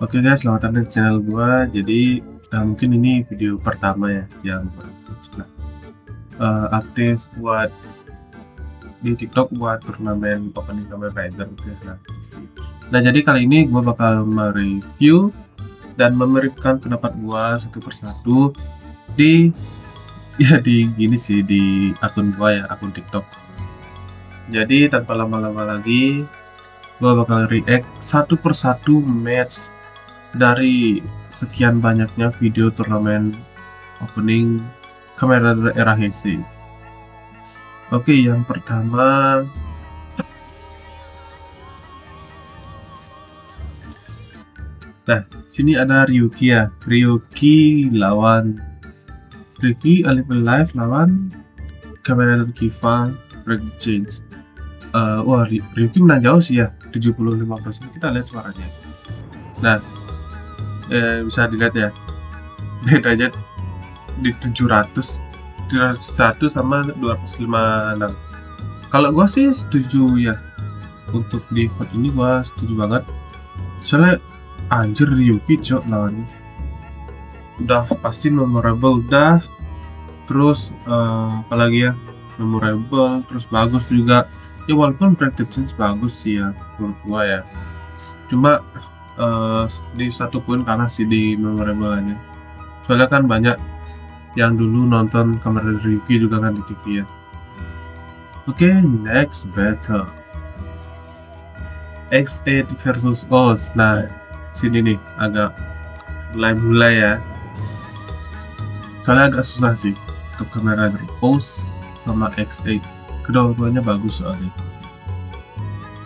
Oke guys, selamat datang di channel gua. Jadi, mungkin ini video pertama ya yang aktif buat di TikTok buat turnamen opening Kamen Rider gitu ya. Nah, jadi kali ini gua bakal mereview dan memberikan pendapat gua satu persatu di di gini sih di akun gua ya, akun TikTok. Jadi tanpa lama-lama lagi, gua bakal react satu persatu match dari sekian banyaknya video turnamen opening Kamen Rider era Heisei. Oke, yang pertama sini ada Ryuki ya. Ryuki Live lawan Kamen Rider Kiva Break Change. Wah, Ryuki menang jauh sih ya, 75%. Kita lihat suaranya. Nah, bisa dilihat ya, bedanya di 701 sama 256. Kalau gua sih setuju ya, untuk di vote ini gua setuju banget. Soalnya anjir Ryuki cok lawannya udah pasti memorable dah. Terus apalagi ya, memorable terus bagus juga ya, walaupun Predictions bagus sih ya menurut gua ya. Cuma di satu poin kalah sih di memorable aja. Soalnya kan banyak yang dulu nonton Kamen Rider Ryuki juga kan di TV ya. Oke, next battle X8 versus Oz. Nah, sini nih agak mulai ya. Soalnya agak susah sih untuk Kamen Rider Oz sama X8. Kedua-duanya bagus soalnya.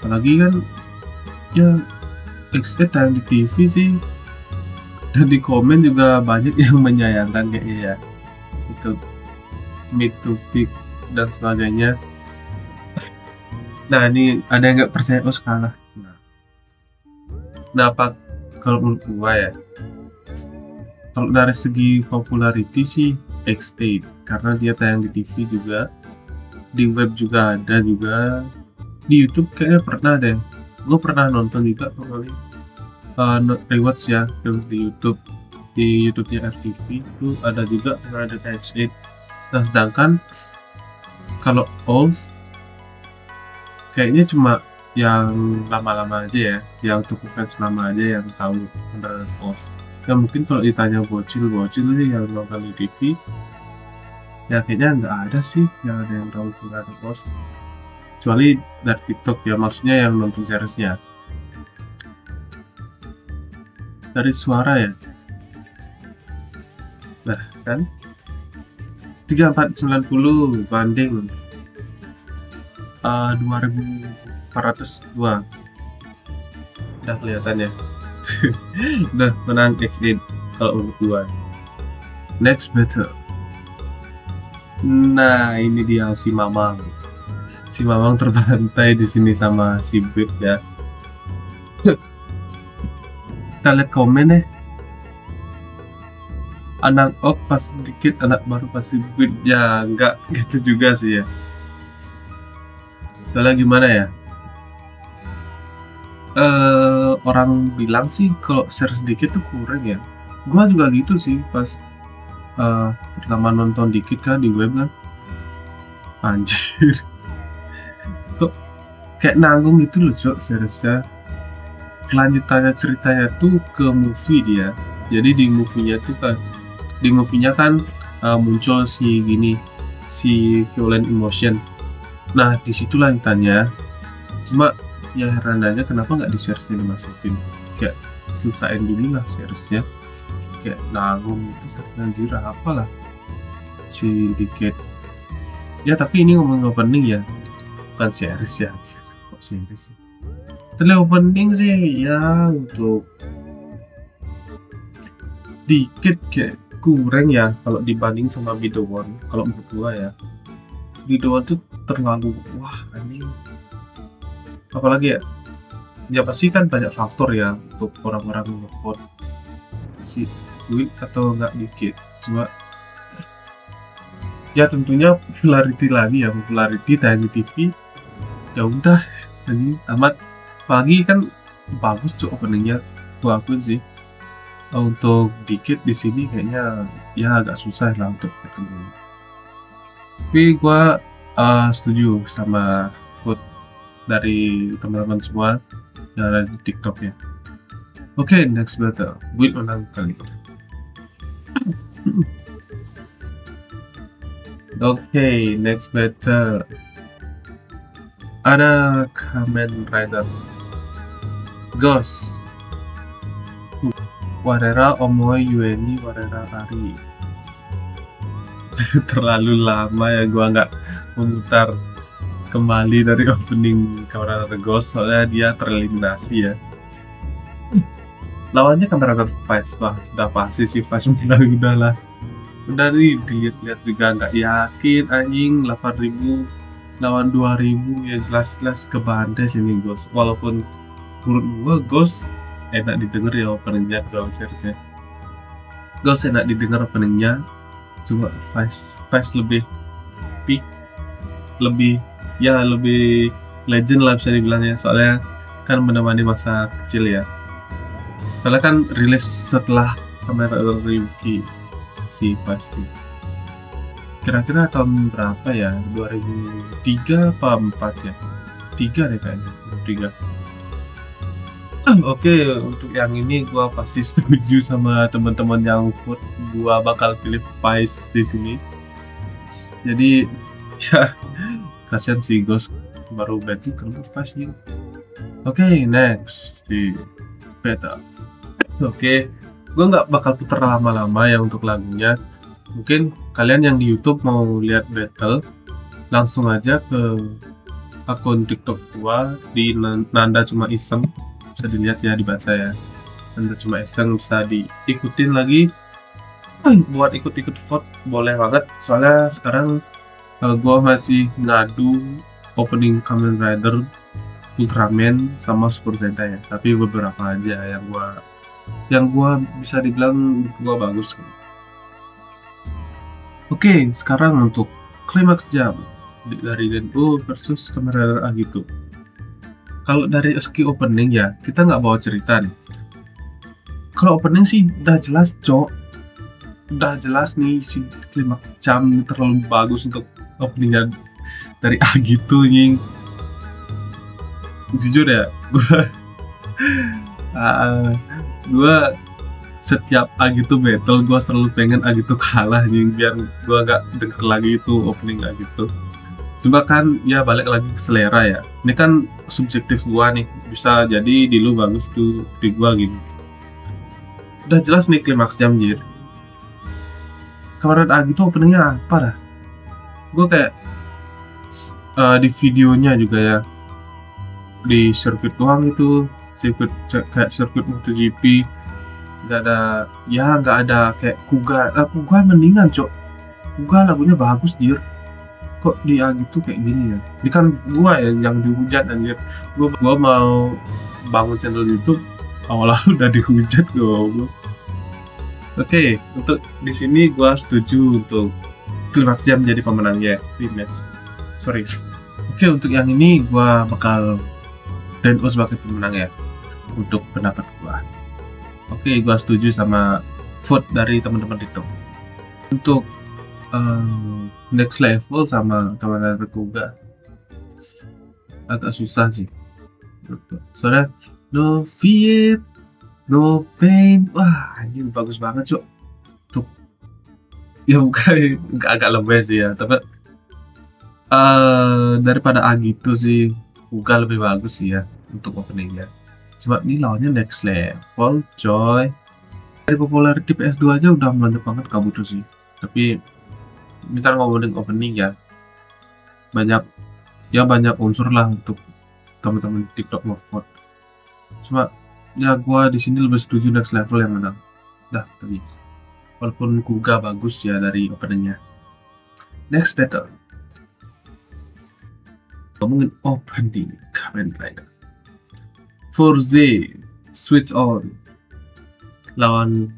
Apalagi kan ya X8 tayang di TV sih, dan di komen juga banyak yang menyayangkan kayaknya ya, untuk mid to pick dan sebagainya. Nah, ini ada yang nggak percaya Oz kalah. Nah, apa kalau menurut gua ya, kalau dari segi popularity sih X8, karena dia tayang di TV juga, di web juga ada, juga di YouTube kayaknya pernah deh. Gue pernah nonton juga kali rewatch ya film di YouTube-nya FTV itu ada juga, pernah ada X8. Nah, sedangkan kalau Oz kayaknya cuma yang lama-lama aja ya, yang untuk fans lama aja yang tahu beneran Oz. Ya mungkin kalau ditanya bocil sih yang nonton di TV, ya kayaknya nggak ada sih yang ada yang tahu beneran Oz, kecuali dari TikTok ya, maksudnya yang nonton seriesnya. Dari suara ya, nah kan 3490 banding 2402, udah kelihatan ya. Udah menang X8 kalau menurut gua. Next battle, nah ini dia si Mamang terbantai di sini sama si Beb ya. Kita lihat komen ya, anak ok pas sedikit, anak baru pasti Beb ya, enggak gitu juga sih ya. Soalnya gimana ya, orang bilang sih kalau share sedikit tuh kurang ya. Gua juga gitu sih pas pertama nonton dikit kan di web kan, anjir kok kayak nanggung gitu loh cok seriesnya. Kelanjutannya ceritanya tuh ke movie dia, jadi di movie-nya kan muncul si Violent Emotion. Nah, disitu lanjutannya. Cuma ya heran aja kenapa nggak di seriesnya dimasukin, kayak susahin dulu lah seriesnya, kayak nanggung itu seriesnya, anjir apalah si dikit ya. Tapi ini ngomong opening ya, bukan series ya, kok series sih. Tapi opening sih ya, untuk dikit kayak kurang ya kalau dibanding sama Video One. Kalau menurut gua ya, Video One tuh terlalu wah ini, apalagi ya pasti kan banyak faktor ya untuk orang-orang nge-vote si duit atau enggak dikit. Cuma ya tentunya popularity tayang di TV ya udah, ini amat. Apalagi kan bagus tuh openingnya, gua akuin sih. Untuk dikit di sini kayaknya ya agak susah lah untuk ketemu. Tapi gua setuju sama quote dari teman-teman semua yang ada di TikTok ya. Oke, next battle. Build menang kali. Oke, next battle. Ada Kamen Rider Ghost. Warera Omoe Yueni Warera Rari. Terlalu lama ya gua nggak memutar kembali dari opening Kamen Rider Ghost soalnya dia tereliminasi ya. Lawannya Kamen Rider Vice, wah sudah pasti sih Vice menang udahlah. Udah nih dilihat-lihat juga nggak yakin anjing 8.000 lawan 2.000 ya jelas-jelas kebandes ini Ghost. Walaupun menurut gua Ghost enak didengar ya openingnya Ground Seriesnya. Ghost enak didengar openingnya, cuma Vice lebih peak, lebih legend lah bisa dibilang ya, soalnya kan menemani masa kecil ya. Soalnya kan rilis setelah Kamen Rider Ryuki si pasti. Kira-kira tahun berapa ya? 2003 apa 4 ya? 3 deh kayaknya. 3. Oke, untuk yang ini gua pasti setuju sama teman-teman yang vote. Gua bakal pilih Vice di sini. Jadi ya kasihan si Ghost baru battle kan Vice nih. Oke, next di beta. Oke, gua nggak bakal putar lama-lama ya untuk lagunya. Mungkin kalian yang di YouTube mau lihat battle, langsung aja ke akun TikTok gua di Nanda Cuma Iseng, bisa dilihat ya, dibaca ya. Nanda Cuma Iseng bisa diikutin lagi. Buat ikut-ikut vote boleh banget. Soalnya sekarang gua masih ngadu opening Kamen Rider, Ultraman sama Super Sentai ya. Tapi beberapa aja yang gua bisa dibilang gua bagus. Oke, sekarang untuk klimaks jam dari Denbo versus Kamen Rider Agito. Kalau dari segi opening ya, kita nggak bawa cerita nih. Kalau opening sih udah jelas, Cok. Udah jelas nih si klimaks jam terlalu bagus untuk openingnya dari Agito nying. Jujur ya, gua setiap Agito battle gue selalu pengen Agito kalah nih, biar gue gak denger lagi itu opening Agito. Cuma kan ya balik lagi ke selera ya, ini kan subjektif gue nih, bisa jadi di lu bagus tuh di gue gitu. Udah jelas nih klimaks jam jir. Kemarin Agito openingnya apa dah, gue kayak di videonya juga ya, di sirkuit doang itu, sirkuit kayak sirkuit MotoGP, nggak ada kayak Kuga. Kuga mendingan, Cok. Kuga lagunya bagus, jir. Kok dia gitu kayak gini ya? Ini kan gua ya yang dihujat anjir. Gua mau bangun channel YouTube, awal-awal udah dihujat gua. Oke, untuk di sini gua setuju untuk klimaks jam jadi pemenangnya rematch. Sorry. Oke, untuk yang ini gua bakal Denbo sebagai pemenang ya, untuk pendapat gua. Oke, gua setuju sama vote dari teman-teman itu. Untuk next level sama Kamen Rider Kuga agak susah sih. Soalnya no fear, no pain. Wah, ini bagus banget, Cok. Tuh. Ya bukan agak lebih sih ya, tapi daripada Agito sih Kuga lebih bagus sih ya untuk openingnya. Sebab ini lawannya next level, coy. Dari popularity PS2 aja udah meledak banget Kabuto sih. Tapi ini kan ngomongin opening ya, banyak unsur lah untuk teman-teman TikTok ngevote. Cuma ya gua di sini lebih setuju next level yang menang. Dah tadi. Walaupun Kuga bagus ya dari openingnya. Next battle. Ngomongin opening Kamen Rider. Forze Switch On lawan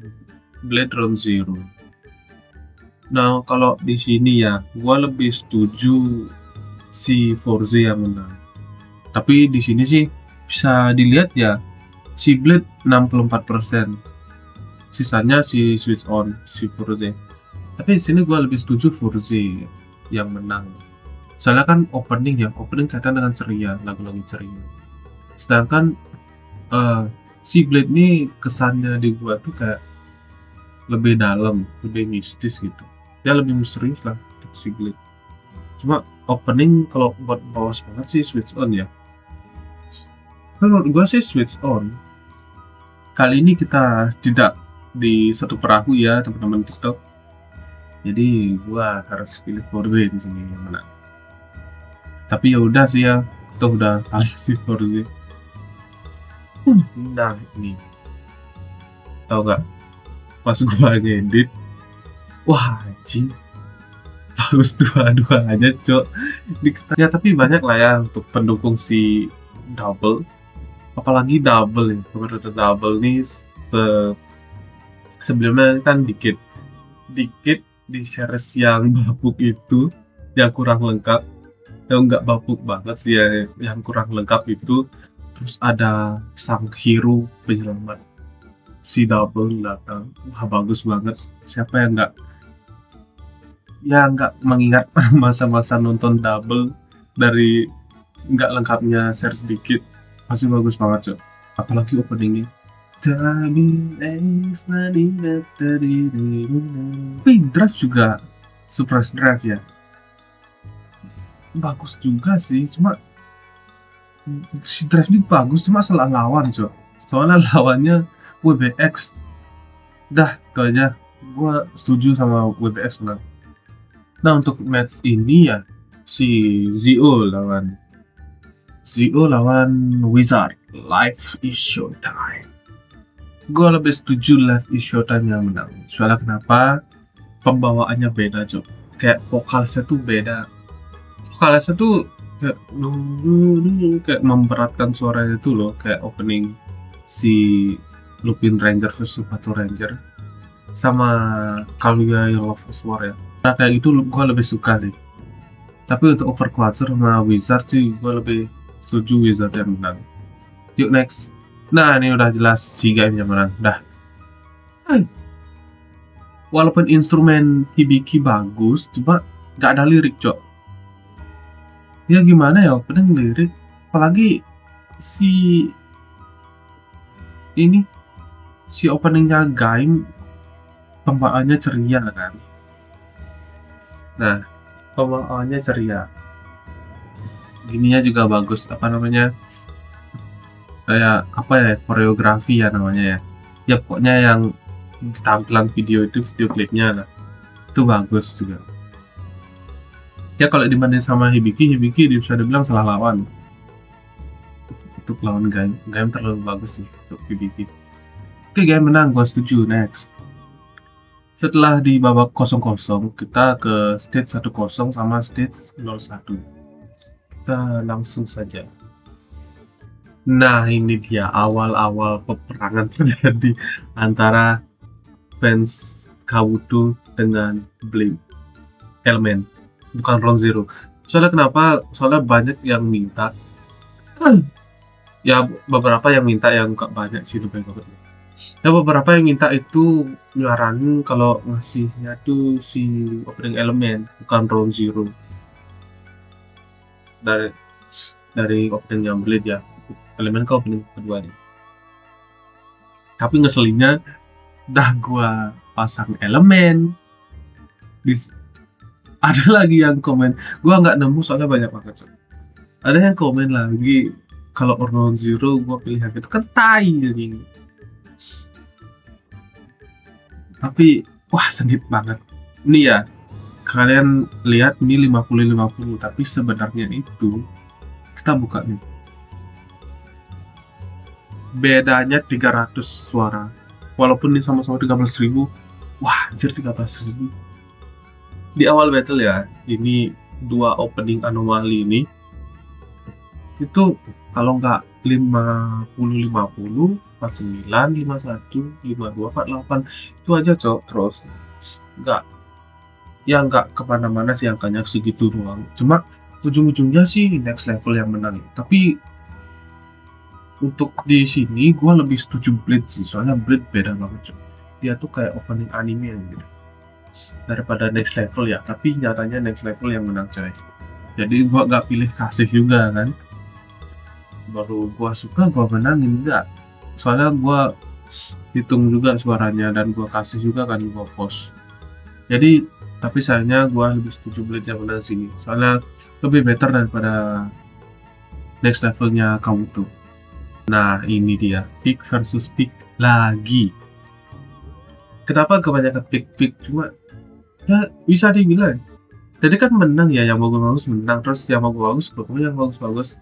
Blade Round Zero. Nah, kalau di sini ya, gua lebih setuju si Forze yang menang. Tapi di sini sih bisa dilihat ya, si Blade 64%, sisanya si Switch On, si Furze. Tapi di sini gue lebih setuju Furze yang menang. Soalnya kan opening kaitan dengan ceria, lagu-lagu ceria. Sedangkan si Blade ini kesannya di gua tuh kayak lebih dalam, lebih mistis gitu. Ya lebih misterius lah untuk si Blade. Cuma opening kalau buat bawas banget sih Switch On ya. Kalau menurut gua sih Switch On. Kali ini kita tidak di satu perahu ya teman-teman TikTok. Jadi gua harus pilih Forza di sini yang menang. Tapi ya udah sih ya, kita udah kalah sih Forza. Nah ini, tau gak? Pas gua ngedit, wah anjing, bagus dua-duanya cok. Ya tapi banyak lah ya untuk pendukung si Double, apalagi Double ya. Kalau ada Double nih sebelumnya kan dikit di series yang bapuk itu, yang kurang lengkap, yang nggak bapuk banget sih ya, yang kurang lengkap itu. Terus ada sang hero penyelamat, si Double datang, wah bagus banget. Siapa yang nggak mengingat masa-masa nonton Double dari nggak lengkapnya series sedikit, pasti bagus banget cok. Apalagi openingnya. Tapi Drive juga, Surprise Drive ya, bagus juga sih. Cuma si Drive ini bagus, cuma salah lawan cok. Soalnya lawannya WBX. Dah, itu aja. Gua setuju sama WBX menang. Nah untuk match ini ya, si Zio lawan Wizard. Life is Showtime. Gue lebih setuju Life is Showtime yang menang. Soalnya kenapa? Pembawaannya beda cok. Kayak vokalnya tuh beda. Vokalnya tuh kayak memberatkan suaranya tuh loh. Kayak opening si Lupin Ranger vs Batu Ranger sama Kaluya yang Love is War ya. Nah kayak gitu gue lebih suka sih. Tapi untuk Overclocker sama Wizard sih gue lebih setuju Wizard yang menang. Yuk next. Nah ini udah jelas si game yang menang. Dah. Walaupun instrumen Hibiki bagus, cuma nggak ada lirik cok. Ya gimana ya opening lirik, apalagi si openingnya game, pembawaannya ceria kan. Nah pembawaannya ceria, gininya juga bagus, apa namanya, kayak apa ya, koreografi ya namanya ya. Ya pokoknya yang tampilan video itu, video klipnya lah, itu bagus juga. Ya kalau dibanding sama Hibiki bisa dibilang salah lawan. Untuk lawan game terlalu bagus sih untuk Hibiki. Oke, game menang, gua setuju. Next. Setelah di babak 0-0, kita ke stage 1-0 sama stage 0-1. Kita langsung saja. Nah ini dia awal-awal peperangan terjadi antara fans Kabuto dengan Blade Element, bukan Round Zero. Soalnya kenapa? Soalnya banyak yang minta. Ya beberapa yang minta, yang gak banyak sih lebih banget. Ya beberapa yang minta itu nyaranin kalau ngasihnya tuh si opening Element, bukan Round Zero. Dari opening yang Blade ya. Elemen ke opening kedua nih. Tapi ngeselinnya dah gua pasang Elemen. Ada lagi yang komen, gua nggak nemu soalnya banyak banget. Ada yang komen lagi kalau Round Zero gua pilih yang itu, kan tai jadi. Tapi wah sengit banget. Ini ya, kalian lihat ini 50-50, tapi sebenarnya itu kita buka nih. Bedanya 300 suara. Walaupun ini sama-sama 13.000. Wah, anjir 13.000. Di awal battle ya, ini dua opening anomali ini. Itu kalau nggak 50-50, 49, 51, 52, 48. Itu aja cok, terus. Nggak kemana-mana sih angkanya, segitu doang. Cuma ujung-ujungnya sih next level yang menang. Tapi untuk di sini gue lebih setuju Bleach sih, soalnya Bleach beda banget, coy. Dia tuh kayak opening anime gitu daripada Next Level ya, tapi nyatanya Next Level yang menang, coy. Jadi gue gak pilih kasih juga kan, baru gue suka gue menangin, enggak, soalnya gue hitung juga suaranya dan gue kasih juga kan gue post. Jadi tapi sayangnya gue lebih setuju Bleach yang menang sini, soalnya lebih better daripada Next Levelnya kamu tuh. Nah ini dia pick versus pick lagi. Kenapa kebanyakan pick cuma ya bisa dibilang jadi kan menang ya, yang bagus-bagus menang, terus yang bagus-bagus pokoknya yang bagus-bagus,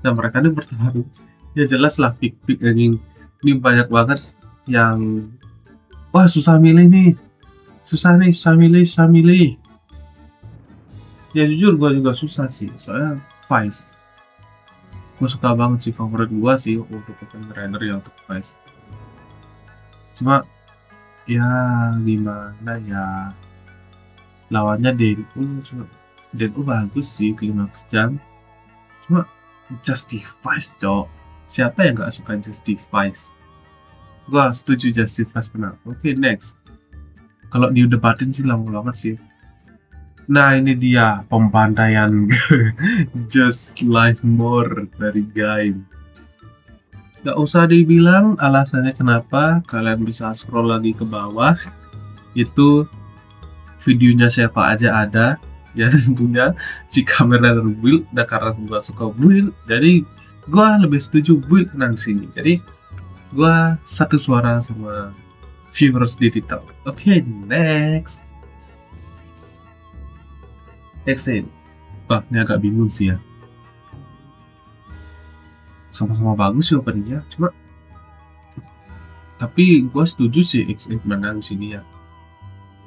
nah mereka ini bertaruh, ya jelas lah pick ini banyak banget yang wah susah milih nih, susah milih ya. Jujur gue juga susah sih, soalnya Vice gue suka banget sih, favorit gue sih untuk Kamen Rider ya, untuk Vice. Cuma ya gimana ya, lawannya Denku bagus sih, klimaks jam, cuma Justifies, cok. Siapa yang gak suka Justifies? Gua setuju Justifies menang. Oke, next. Kalau didebatin sih lama banget sih. Nah, ini dia pembantaian Just Like More dari Gaim. Gak usah dibilang alasannya kenapa, kalian bisa scroll lagi ke bawah. Itu videonya siapa aja ada. Ya tentunya si kamera build, dan karena gua suka build, jadi gua lebih setuju build menang sini. Jadi gua satu suara sama viewers di TikTok. Oke, next. Exit. Wah, ini agak bingung sih ya. Sama-sama bagus sih openingnya, cuma tapi gua setuju sih X8 menang sini ya.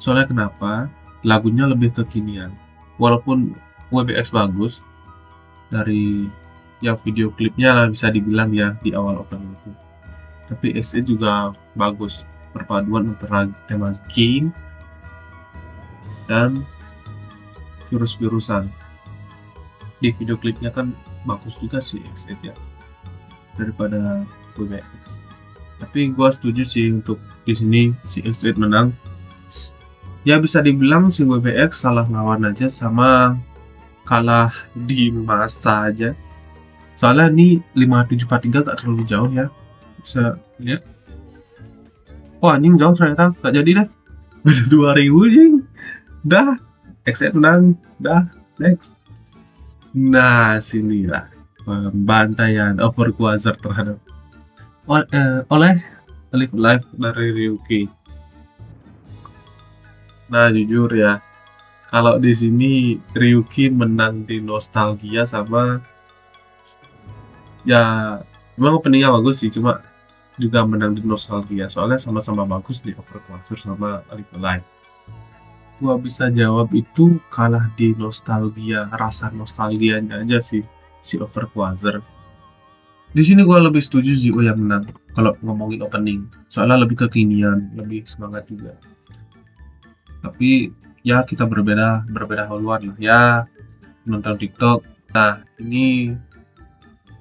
Soalnya kenapa? Lagunya lebih kekinian. Walaupun WBX bagus dari ya video klipnya lah bisa dibilang ya di awal opening itu, tapi SE juga bagus, perpaduan antara tema King dan virus-virusan di video klipnya kan bagus juga sih SE ya daripada WBX. Tapi gua setuju sih untuk di sini si SE menang. Ya bisa dibilang si WBX salah lawan aja, sama kalah di masa aja. Soalnya ini 5743 gak terlalu jauh ya. Bisa lihat. Wah anjing jauh ternyata, gak jadi deh. Beda 2000 jing. Dah, XF menang. Dah, next. Nah sinilah pembantaian Overquasar terhadap oleh Live dari Ryuki. Nah jujur ya, kalau di sini Ryuki menang di nostalgia sama ya, memang openingnya bagus sih, cuma juga menang di nostalgia soalnya sama-sama bagus di Overquasar sama Live. Gua bisa jawab itu kalah di nostalgia, rasa nostalgianya aja sih si Overquasar. Di sini gua lebih setuju Zio yang menang kalau ngomongin opening, soalnya lebih kekinian, lebih semangat juga. Tapi ya kita berbeda haluan lah ya, nonton TikTok. Nah ini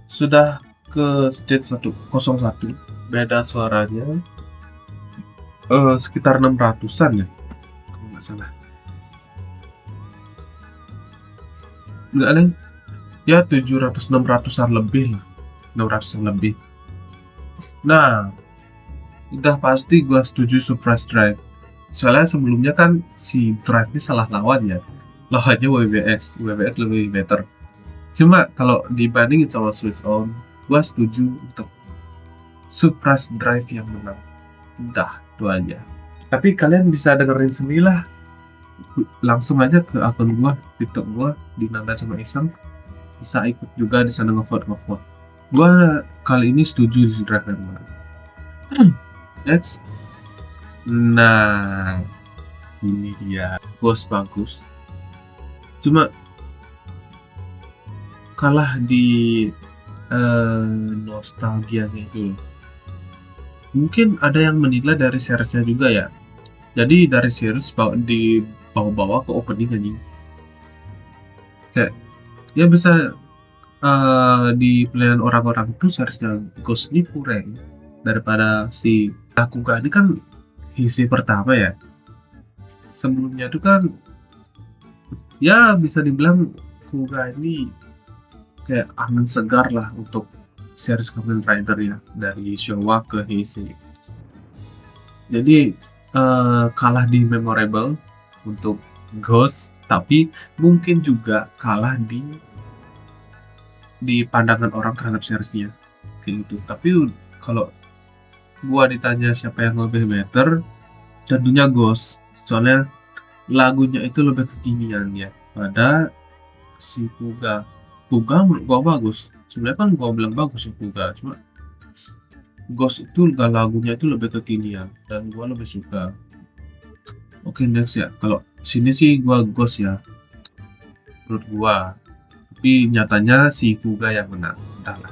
sudah ke stage 101, beda suaranya sekitar 600-an ya kalau nggak salah, nggak ada ya, 700-600-an lebih lah, 600-an lebih. Nah udah pasti gua setuju Surprise Drive, soalnya sebelumnya kan si Drive ini salah lawan ya, lawannya WBX lebih better. Cuma kalau dibandingin sama Switch On, gua setuju untuk Surprise Drive yang menang. Udah, itu aja. Tapi kalian bisa dengerin sendiri lah, langsung aja ke akun gua, TikTok gua di Nanda sama Isam, bisa ikut juga di sana ngevote. Gua kali ini setuju si Drive yang menang. Next. Nah ini dia Ghost bagus, cuma kalah di nostalgianya itu. Mungkin ada yang menilai dari seriesnya juga ya, jadi dari series di bawah-bawah ke opening anjing, kayak ya bisa di pilihan orang-orang itu seharusnya Ghost ini kurang daripada si Takuga ini kan isi pertama ya. Sebelumnya itu kan ya bisa dibilang Kuga ini kayak angin segar lah untuk series Kamen Rider ya, dari Showa ke Heisei. Jadi kalah di memorable untuk Ghost, tapi mungkin juga kalah di pandangan orang terhadap seriesnya kayak gitu. Tapi kalau gua ditanya siapa yang lebih better, tentunya Ghost. Soalnya lagunya itu lebih kekinian ya pada si Kuga. Kuga menurut gua bagus. Sebenarnya kan gua bilang bagus ya Kuga, cuma Ghost itu lagunya itu lebih kekinian dan gua lebih suka. Oke, next ya. Kalau sini sih gua Ghost ya menurut gua. Tapi nyatanya si Kuga yang menang. Entahlah.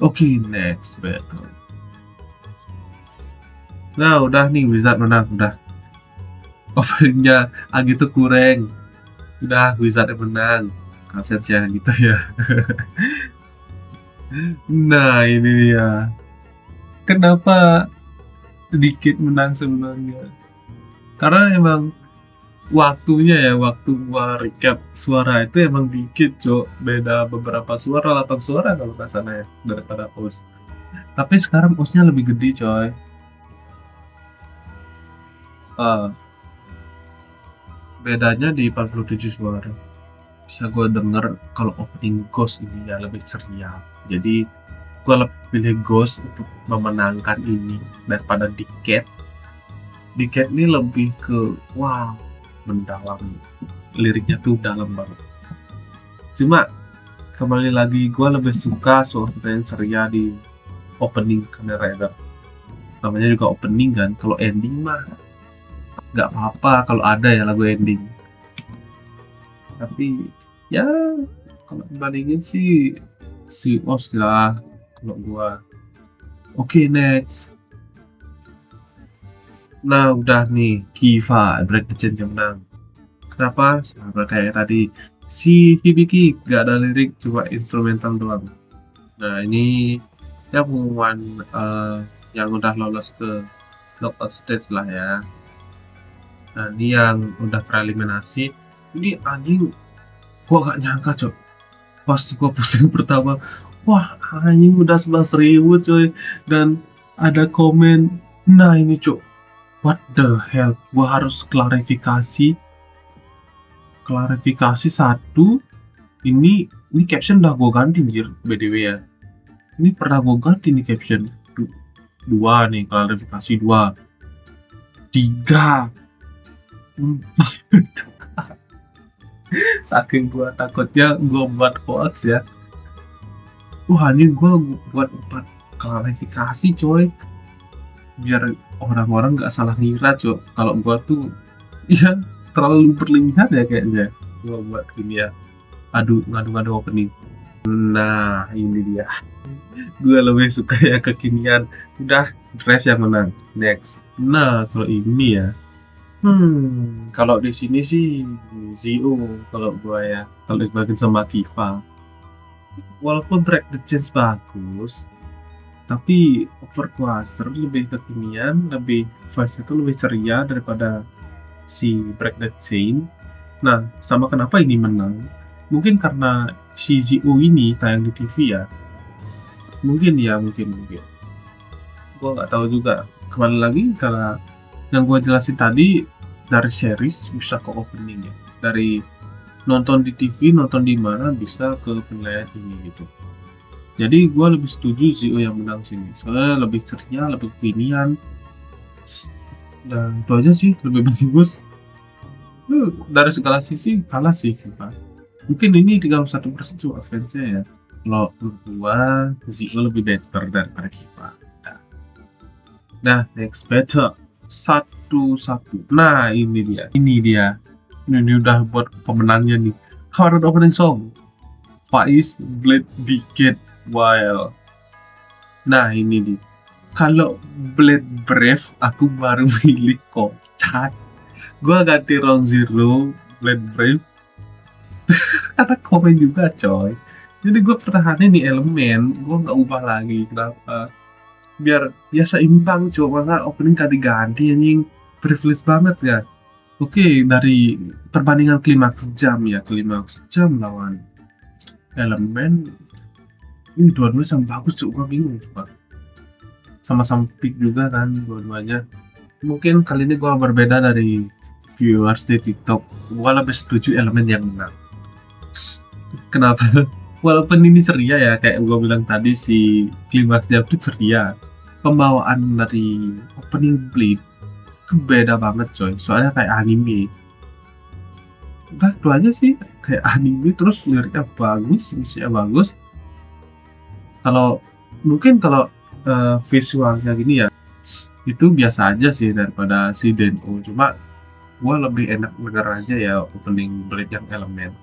Oke, next battle. Nah, udah nih Wizard menang, udah. Openingnya Agito kurang. Udah Wizard yang menang. Kasetnya gitu ya. Nah, ini dia. Kenapa dikit menang sebenarnya? Karena emang waktunya ya, waktu gua recap suara itu emang dikit, Cok. Beda beberapa suara, 8 suara kalau nggak salah ya, daripada OS. Tapi sekarang OS-nya lebih gede, coy. Ah, bedanya di 47 suara. Bisa gue denger kalau opening Ghost ini ya lebih ceria. Jadi gue lebih pilih Ghost untuk memenangkan ini daripada Decade. Decade ini lebih ke wow, mendalam. Liriknya tuh dalam banget. Cuma kembali lagi gue lebih suka suara yang ceria di opening Kamen Rider. Namanya juga opening kan. Kalau ending mah nggak apa-apa kalau ada ya lagu ending. Tapi ya kalau dibandingin sih si OS lah kalau gua. Oke, next. Nah, udah nih Kiva Break the Chain yang menang. Kenapa? Sama kayak tadi si Hibiki gak ada lirik, cuma instrumental doang. Nah, ini ya pengumuman yang udah lolos ke knockout stage lah ya. Nah, ini yang udah tereliminasi. Ini anjing, gua gak nyangka, cok. Pas gua pusing pertama, wah anjing udah 11.000 coy, dan ada komen, nah ini cok, what the hell, gua harus klarifikasi satu. Ini caption udah gua ganti nih btw ya, ini pernah gua ganti nih caption. Dua nih, klarifikasi 2, 3, 4. Saking gua takutnya gua buat hoax ya. Wah, ini gua buat 4 klarifikasi coy, biar orang-orang nggak salah ngira coy kalau gua tuh ya terlalu berlebihan ya kayaknya gua buat gini ya, ngadu-ngadu opening. Nah, ini dia, gua lebih suka ya kekinian. Udah, Drive yang menang. Next. Nah, kalau ini ya, kalau di sini sih Zio kalau gua ya, kalau dibagiin sama Kiva. Walaupun Break the Chains bagus, tapi Overquaster lebih kekinian, lebih voice itu lebih ceria daripada si Break the Chain. Nah, sama kenapa ini menang? Mungkin karena si Zio ini tayang di TV ya. Mungkin. Gua nggak tahu juga. Kembali lagi karena yang gua jelasin tadi, dari series bisa ke opening ya. Dari nonton di TV, nonton di mana bisa ke penilaian ini gitu. Jadi gue lebih setuju Zio yang menang sini, soalnya lebih ceria, lebih kekinian, dan itu aja sih, lebih bagus. Dari segala sisi kalah sih kita. Mungkin ini 31% cuma fansnya ya. Kalau menurut gua Zio lebih better daripada Kiva. Nah, next battle 1-1. Nah, ini dia. Ini udah buat pemenangnya nih. Cover opening song Faiz Blade Decade Wild. Nah, ini nih. Kalau Blade Brave aku baru milik kocak. Gua ganti Round Zero Blade Brave. Ada komen juga coy. Jadi gue pertahanin nih elemen, gue nggak ubah lagi. Kenapa? Biar ya seimbang, coba masa opening ganti-ganti anjing. Privilege banget ya. Oke, dari perbandingan klimaks jam lawan elemen, ini dua-duanya sama bagus, cuy. Gue bingung, coba. Sama-sama pick juga kan, dua-duanya. Mungkin kali ini gue berbeda dari viewers di TikTok. Gue lebih setuju elemen yang menang. Kenapa? Walaupun ini ceria ya, kayak gue bilang tadi, si klimaks jam itu ceria. Pembawaan dari opening blade itu beda banget coy, soalnya kayak anime. Udah itu aja sih, kayak anime, terus liriknya bagus, musiknya bagus. Kalau mungkin kalau visualnya gini ya, itu biasa aja sih daripada si Den-O. Cuma gue lebih enak denger aja ya opening blade yang elemen.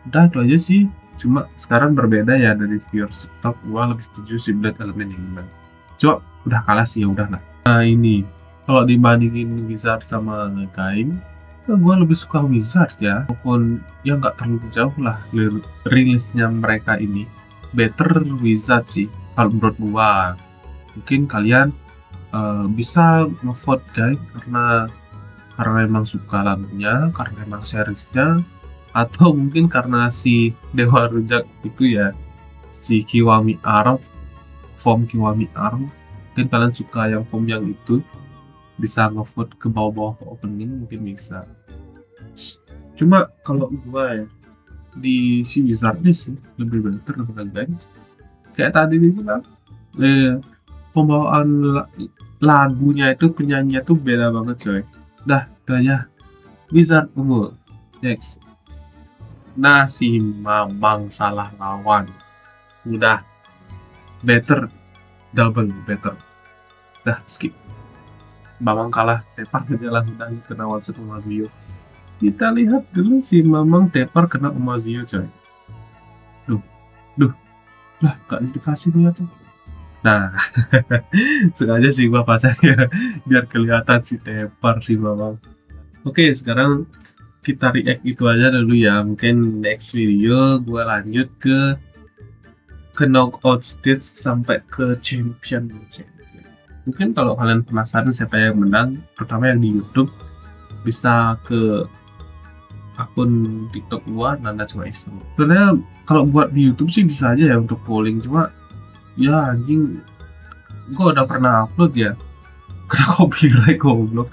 Udah itu aja sih. Cuma sekarang berbeda ya dari viewers TikTok, gue lebih setuju si blade elemen yang menang. Cuma udah kalah sih, ya udah lah. Nah ini, kalau dibandingin Wizard sama Gaim, gue lebih suka Wizard ya. Walaupun ya nggak terlalu jauh lah rilisnya mereka ini. Better Wizard sih, kalau menurut gue. Mungkin kalian bisa ngevote guys, karena emang suka lagunya, karena emang seriesnya, atau mungkin karena si Dewa Rujak itu ya, si Kiwami Arc, form Kiwami Arc. Mungkin kalian suka yang form yang itu, bisa ngevote ke bawah-bawah ke opening, mungkin bisa. Cuma kalau gue ya, di si Wizard ini sih lebih better daripada Gaim. Kayak tadi dibilang, pembawaan lagunya itu, penyanyinya tuh beda banget coy. Dah ya, Wizard unggul. Next. Nah, si Mamang salah lawan. Udah better, double better. Dah skip. Mamang kalah tepar ke jalan udah kena Watson Umazio. Kita lihat dulu si Mamang tepar kena Umazio coy. Duh, lah gak dikasih dia tuh. Nah, sengaja sih gua pasangnya biar kelihatan si tepar si Mamang. Oke, sekarang kita react itu aja dulu ya. Mungkin next video gua lanjut ke knockout stage sampai ke champion. Mungkin kalau kalian penasaran siapa yang menang, terutama yang di YouTube, bisa ke akun TikTok gua, Nanda Cuma Iseng. Sebenarnya kalau buat di YouTube sih bisa aja ya untuk polling, cuma ya anjing, gua udah pernah upload ya, kena copyright goblok.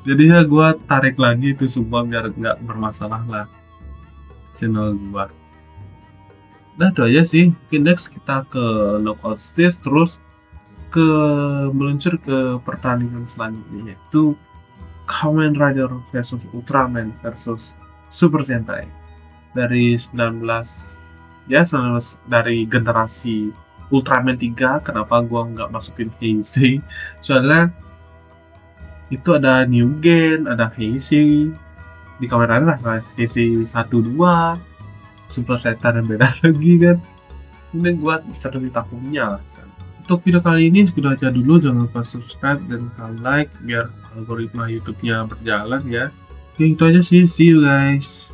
Jadi ya gua tarik lagi itu semua biar nggak bermasalah lah channel gua. Nah itu aja sih. Mungkin next kita ke knockout stage, terus ke meluncur ke pertandingan selanjutnya, yaitu Kamen Rider versus Ultraman versus Super Sentai dari 19 dari generasi Ultraman 3. Kenapa gua nggak masukin Heisei? Soalnya itu ada New Gen, ada Heisei di Kamen Rider lah, Heisei 1, 2, Super Sentai yang beda lagi kan. Ini gua cari tahunnya lah. Untuk video kali ini segitu aja dulu, jangan lupa subscribe dan like biar algoritma YouTube-nya berjalan ya. Oke, itu aja sih, see you guys.